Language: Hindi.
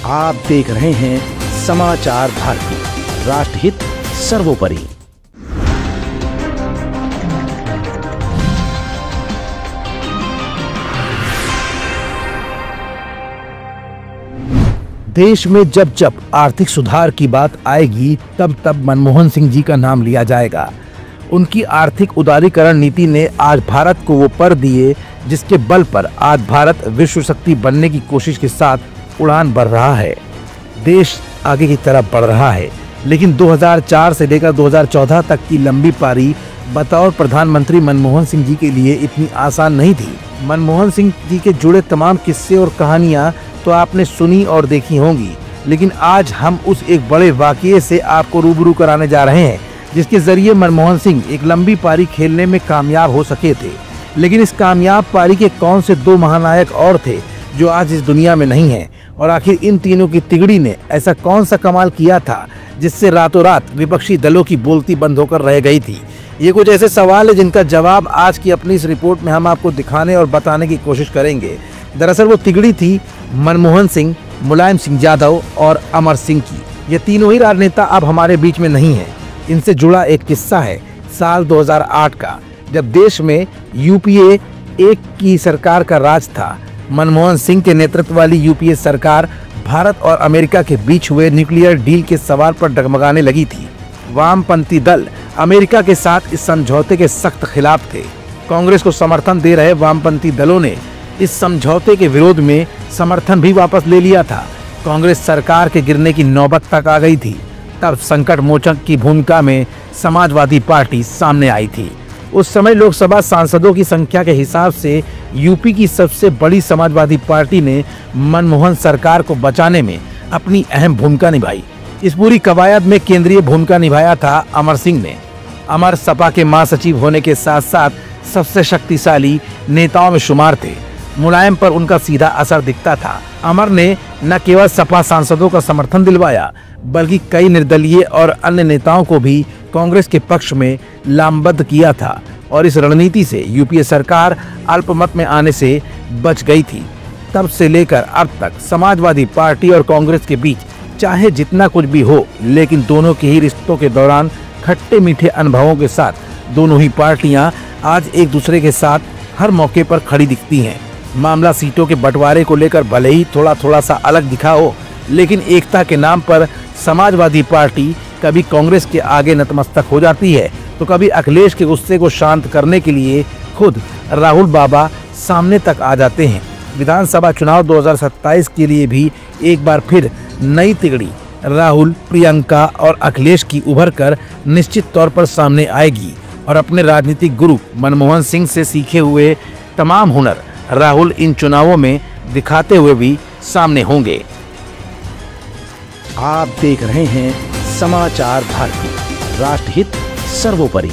आप देख रहे हैं समाचार भारती, राष्ट्रहित सर्वोपरि। देश में जब जब आर्थिक सुधार की बात आएगी तब तब मनमोहन सिंह जी का नाम लिया जाएगा। उनकी आर्थिक उदारीकरण नीति ने आज भारत को वो पर दिए जिसके बल पर आज भारत विश्व शक्ति बनने की कोशिश के साथ उड़ान भर रहा है। देश आगे की तरफ बढ़ रहा है, लेकिन 2004 से लेकर 2014 तक की लंबी पारी बतौर प्रधानमंत्री मनमोहन सिंह जी के लिए इतनी आसान नहीं थी। मनमोहन सिंह जी के जुड़े तमाम किस्से और कहानियां तो आपने सुनी और देखी होंगी, लेकिन आज हम उस एक बड़े वाकये से आपको रूबरू कराने जा रहे हैं जिसके जरिए मनमोहन सिंह एक लंबी पारी खेलने में कामयाब हो सके थे। लेकिन इस कामयाब पारी के कौन से दो महानायक और थे जो आज इस दुनिया में नहीं हैं, और आखिर इन तीनों की तिगड़ी ने ऐसा कौन सा कमाल किया था जिससे रातों रात विपक्षी दलों की बोलती बंद होकर रह गई थी। ये कुछ ऐसे सवाल है जिनका जवाब आज की अपनी इस रिपोर्ट में हम आपको दिखाने और बताने की कोशिश करेंगे। दरअसल वो तिगड़ी थी मनमोहन सिंह, मुलायम सिंह यादव और अमर सिंह की। ये तीनों ही राजनेता अब हमारे बीच में नहीं हैं। इनसे जुड़ा एक किस्सा है साल 2008 का, जब देश में यूपीए एक की सरकार का राज था। मनमोहन सिंह के नेतृत्व वाली यूपीए सरकार भारत और अमेरिका के बीच हुए न्यूक्लियर डील के सवाल पर डगमगाने लगी थी। वामपंथी दल अमेरिका के साथ इस समझौते के सख्त खिलाफ थे। कांग्रेस को समर्थन दे रहे वामपंथी दलों ने इस समझौते के विरोध में समर्थन भी वापस ले लिया था। कांग्रेस सरकार के गिरने की नौबत तक आ गई थी। तब संकट मोचक की भूमिका में समाजवादी पार्टी सामने आई थी। उस समय लोकसभा सांसदों की संख्या के हिसाब से यूपी की सबसे बड़ी समाजवादी पार्टी ने मनमोहन सरकार को बचाने में अपनी अहम भूमिका निभाई। इस पूरी कवायद में केंद्रीय भूमिका निभाया था अमर सिंह ने। अमर सपा के महासचिव होने के साथ साथ सबसे शक्तिशाली नेताओं में शुमार थे। मुलायम पर उनका सीधा असर दिखता था। अमर ने न केवल सपा सांसदों का समर्थन दिलवाया, बल्कि कई निर्दलीय और अन्य नेताओं को भी कांग्रेस के पक्ष में लामबद्ध किया था, और इस रणनीति से यूपीए सरकार अल्पमत में आने से बच गई थी। तब से लेकर अब तक समाजवादी पार्टी और कांग्रेस के बीच चाहे जितना कुछ भी हो, लेकिन दोनों के ही रिश्तों के दौरान खट्टे मीठे अनुभवों के साथ दोनों ही पार्टियां आज एक दूसरे के साथ हर मौके पर खड़ी दिखती हैं। मामला सीटों के बंटवारे को लेकर भले ही थोड़ा थोड़ा सा अलग दिखा हो, लेकिन एकता के नाम पर समाजवादी पार्टी कभी कांग्रेस के आगे नतमस्तक हो जाती है, तो कभी अखिलेश के गुस्से को शांत करने के लिए खुद राहुल बाबा सामने तक आ जाते हैं। विधानसभा चुनाव 2027 के लिए भी एक बार फिर नई तिगड़ी राहुल, प्रियंका और अखिलेश की उभर कर निश्चित तौर पर सामने आएगी, और अपने राजनीतिक गुरु मनमोहन सिंह से सीखे हुए तमाम हुनर राहुल इन चुनावों में दिखाते हुए भी सामने होंगे। आप देख रहे हैं समाचार भारती, राष्ट्रहित सर्वोपरि।